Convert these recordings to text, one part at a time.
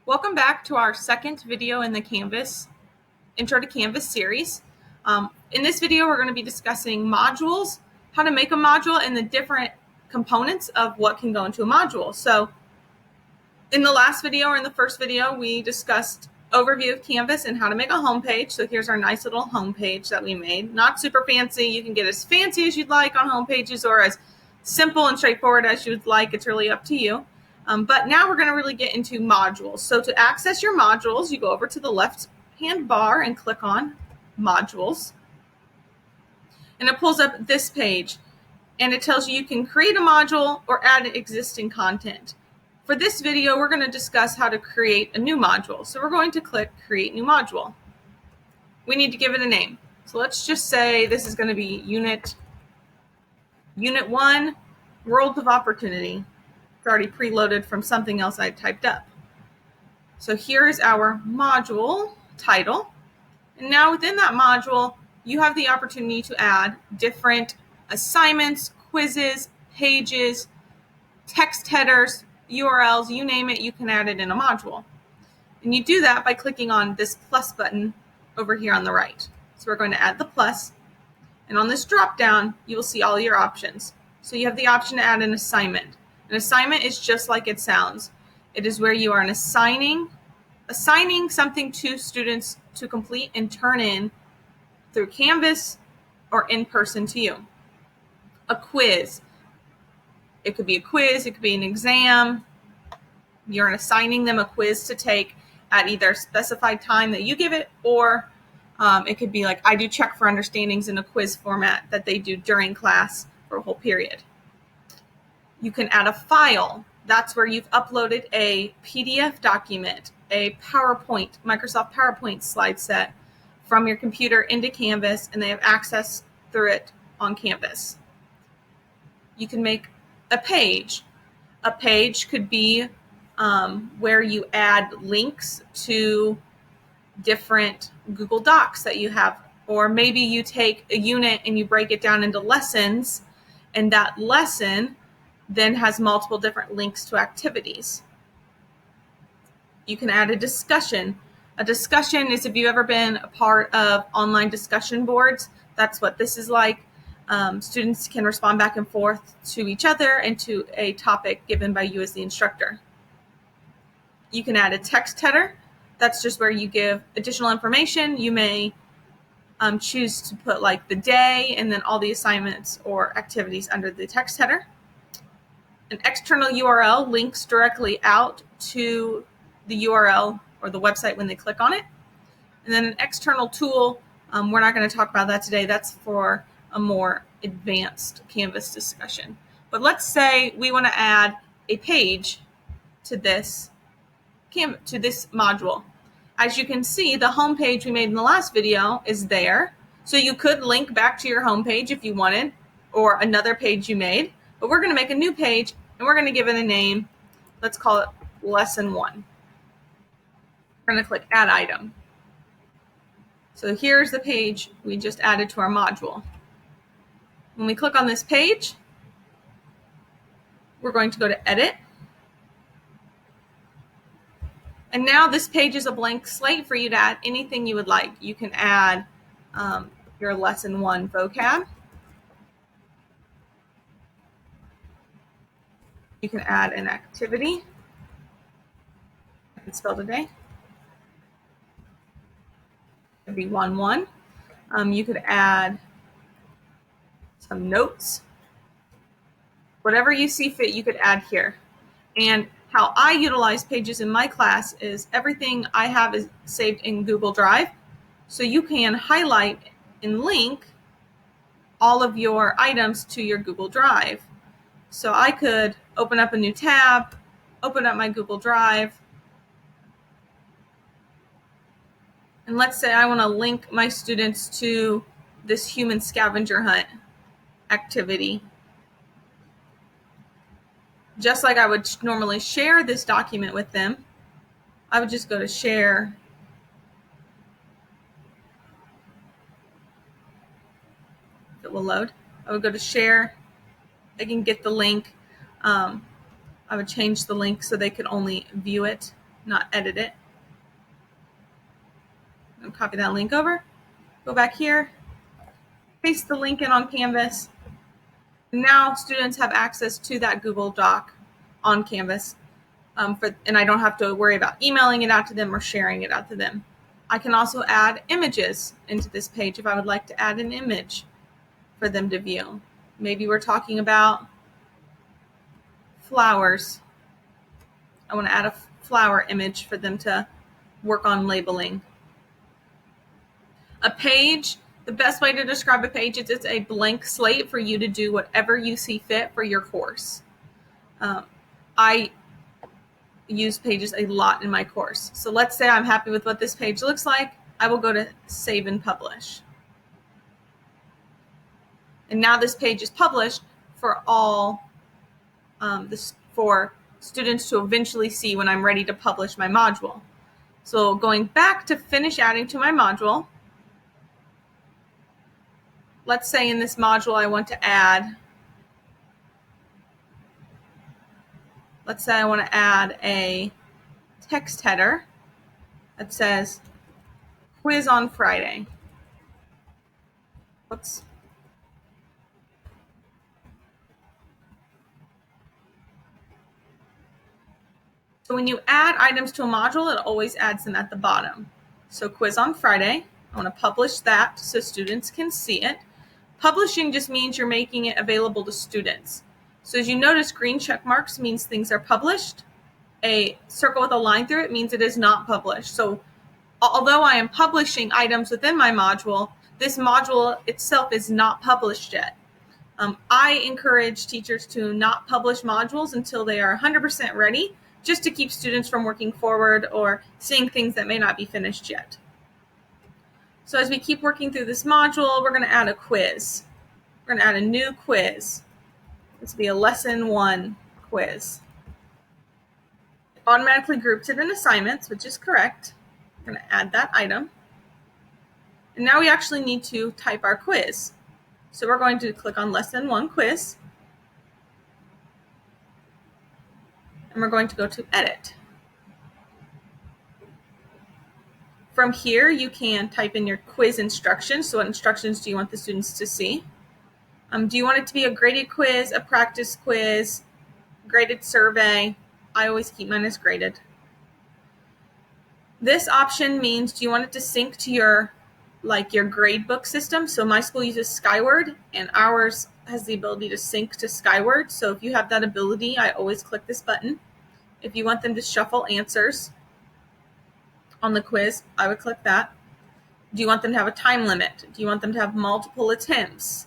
Welcome back to our second video in the Canvas Intro to Canvas series. In this video, we're going to be discussing modules, how to make a module, and the different components of what can go into a module. So in the last video or in the first video, we discussed overview of Canvas and how to make a homepage. So here's our nice little homepage that we made. Not super fancy. You can get as fancy as you'd like on homepages or as simple and straightforward as you'd like. It's really up to you. But now we're going to really get into modules. So to access your modules, you go over to the left-hand bar and click on Modules. And it pulls up this page. And it tells you can create a module or add existing content. For this video, we're going to discuss how to create a new module. So we're going to click Create New Module. We need to give it a name. So let's just say this is going to be Unit 1, World of Opportunity. It's already preloaded from something else I typed up. So here is our module title. And now within that module, you have the opportunity to add different assignments, quizzes, pages, text headers, URLs, you name it, you can add it in a module. And you do that by clicking on this plus button over here on the right. So we're going to add the plus. And on this drop down, you will see all your options. So you have the option to add an assignment. An assignment is just like it sounds. It is where you are assigning something to students to complete and turn in through Canvas or in person to you. A quiz. It could be a quiz, it could be an exam. You're assigning them a quiz to take at either a specified time that you give it, or it could be like I do check for understandings in a quiz format that they do during class for a whole period. You can add a file. That's where you've uploaded a PDF document, a PowerPoint, Microsoft PowerPoint slide set from your computer into Canvas, and they have access through it on Canvas. You can make a page. A page could be where you add links to different Google Docs that you have, or maybe you take a unit and you break it down into lessons, and that lesson then has multiple different links to activities. You can add a discussion. A discussion is if you've ever been a part of online discussion boards, that's what this is like. Students can respond back and forth to each other and to a topic given by you as the instructor. You can add a text header. That's just where you give additional information. You may choose to put like the day and then all the assignments or activities under the text header. An external URL links directly out to the URL or the website when they click on it. And then an external tool, we're not going to talk about that today. That's for a more advanced Canvas discussion. But let's say we want to add a page to this module. As you can see, the home page we made in the last video is there. So you could link back to your home page if you wanted, or another page you made. But we're going to make a new page, and we're going to give it a name. Let's call it Lesson 1. We're going to click Add Item. So here's the page we just added to our module. When we click on this page, we're going to go to Edit. And now this page is a blank slate for you to add anything you would like. You can add your Lesson 1 vocab. You can add an activity. I can spell today. It would be 1-1. You could add some notes. Whatever you see fit, you could add here. And how I utilize pages in my class is everything I have is saved in Google Drive. So you can highlight and link all of your items to your Google Drive. So I could open up a new tab, open up my Google Drive, and let's say I want to link my students to this human scavenger hunt activity. Just like I would normally share this document with them, I would just go to share. It will load. I would go to share. They can get the link. I would change the link so they could only view it not edit it. I'm gonna copy that link over, go back here, paste the link in on Canvas. Now students have access to that Google Doc on Canvas, and I don't have to worry about emailing it out to them or sharing it out to them. I can also add images into this page if I would like to add an image for them to view. Maybe we're talking about flowers. I want to add a flower image for them to work on labeling. A page, the best way to describe a page is it's a blank slate for you to do whatever you see fit for your course. I use pages a lot in my course. So let's say I'm happy with what this page looks like. I will go to Save and Publish. And now this page is published for all for students to eventually see when I'm ready to publish my module. So going back to finish adding to my module, let's say in this module I want to add, let's say I want to add a text header that says quiz on Friday. Whoops. So when you add items to a module, it always adds them at the bottom. So quiz on Friday, I want to publish that so students can see it. Publishing just means you're making it available to students. So as you notice, green check marks means things are published. A circle with a line through it means it is not published. So although I am publishing items within my module, this module itself is not published yet. I encourage teachers to not publish modules until they are 100% ready, just to keep students from working forward or seeing things that may not be finished yet. So as we keep working through this module, we're going to add a quiz. We're going to add a new quiz. This will be a lesson 1 quiz. It automatically groups it in assignments, which is correct. We're going to add that item. And now we actually need to type our quiz. So we're going to click on lesson 1 quiz. And we're going to go to edit. From here, you can type in your quiz instructions. So what instructions do you want the students to see? Do you want it to be a graded quiz, a practice quiz, graded survey? I always keep mine as graded. This option means, do you want it to sync to your grade book system? So my school uses Skyward, and ours has the ability to sync to Skyward. So if you have that ability, I always click this button. If you want them to shuffle answers on the quiz, I would click that. Do you want them to have a time limit? Do you want them to have multiple attempts?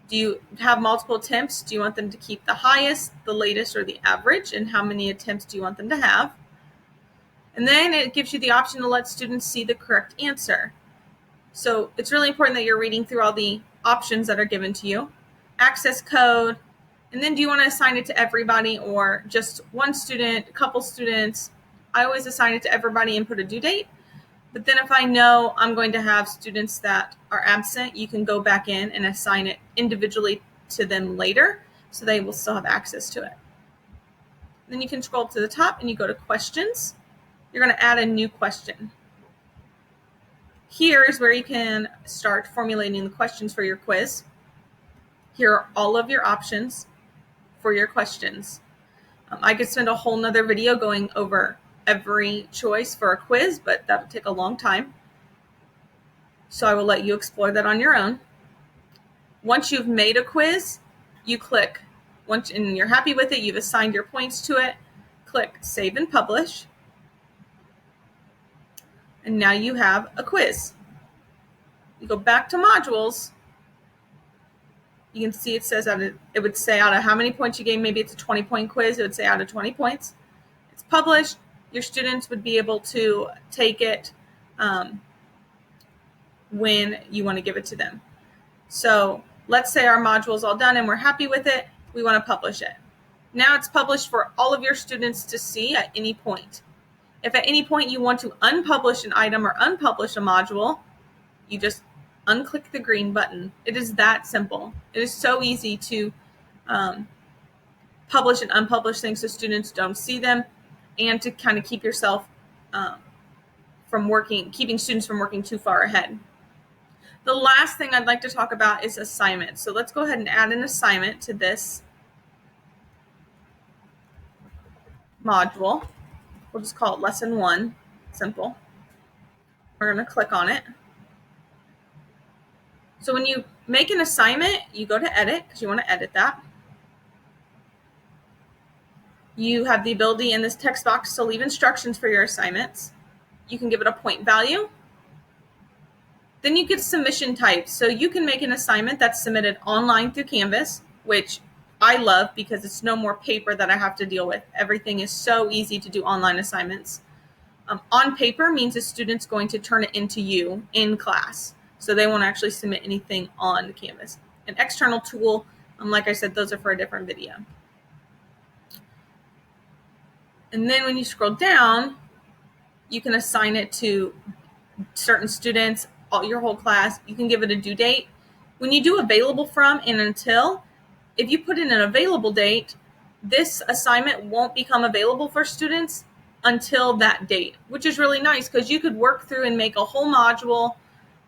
Do you have multiple attempts? Do you want them to keep the highest, the latest, or the average? And how many attempts do you want them to have? And then it gives you the option to let students see the correct answer. So it's really important that you're reading through all the options that are given to you. Access code. And then do you want to assign it to everybody or just one student, a couple students? I always assign it to everybody and put a due date. But then if I know I'm going to have students that are absent, you can go back in and assign it individually to them later so they will still have access to it. Then you can scroll up to the top and you go to questions. You're going to add a new question. Here is where you can start formulating the questions for your quiz. Here are all of your options for your questions. I could spend a whole nother video going over every choice for a quiz, but that would take a long time. So I will let you explore that on your own. Once you've made a quiz, you click, and you're happy with it, you've assigned your points to it, click Save and Publish. And now you have a quiz. You go back to modules. You can see it says it would say out of how many points you gave. Maybe it's a 20-point quiz. It would say out of 20 points. It's published. Your students would be able to take it when you want to give it to them. So let's say our module is all done and we're happy with it. We want to publish it. Now it's published for all of your students to see at any point. If at any point you want to unpublish an item or unpublish a module, you just unclick the green button. It is that simple. It is so easy to publish and unpublish things so students don't see them. and to kind of keep yourself keeping students from working too far ahead. The last thing I'd like to talk about is assignments. So let's go ahead and add an assignment to this module. We'll just call it lesson 1, simple. We're going to click on it. So when you make an assignment, you go to edit because you want to edit that. You have the ability in this text box to leave instructions for your assignments. You can give it a point value. Then you get submission types. So you can make an assignment that's submitted online through Canvas, which I love because it's no more paper that I have to deal with. Everything is so easy to do online assignments. On paper means a student's going to turn it into you in class. So they won't actually submit anything on Canvas. An external tool, like I said, those are for a different video. And then when you scroll down, you can assign it to certain students, your whole class. You can give it a due date. When you do available from and until, if you put in an available date, this assignment won't become available for students until that date, which is really nice because you could work through and make a whole module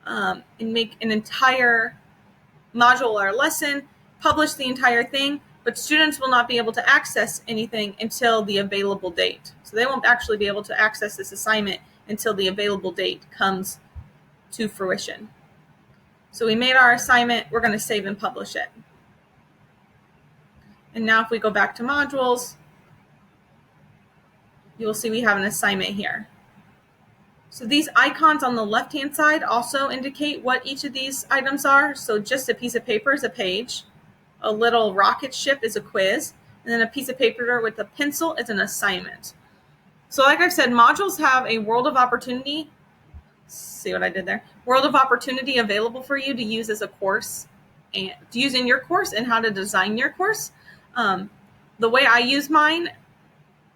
and make an entire module or lesson, publish the entire thing, but students will not be able to access anything until the available date. So they won't actually be able to access this assignment until the available date comes to fruition. So we made our assignment. We're going to save and publish it. And now if we go back to modules, you will see we have an assignment here. So these icons on the left-hand side also indicate what each of these items are. So just a piece of paper is a page, a little rocket ship is a quiz, and then a piece of paper with a pencil is an assignment. So like I've said, modules have a world of opportunity. See what I did there? World of opportunity available for you to use as a course and to use in your course and how to design your course. The way I use mine,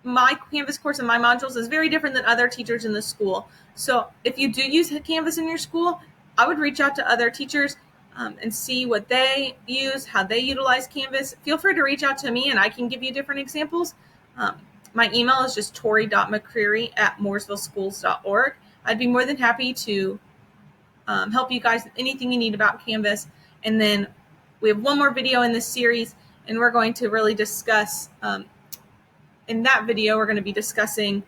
my Canvas course and my modules is very different than other teachers in the school. So if you do use Canvas in your school, I would reach out to other teachers and see what they use, how they utilize Canvas. Feel free to reach out to me and I can give you different examples. My email is just tori.mccreary@mooresvilleschools.org. I'd be more than happy to help you guys with anything you need about Canvas. And then we have one more video in this series, and we're going to really discuss, in that video, we're going to be discussing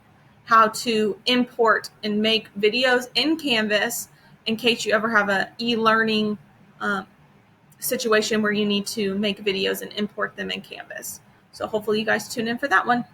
how to import and make videos in Canvas in case you ever have an e-learning situation where you need to make videos and import them in Canvas. So hopefully you guys tune in for that one.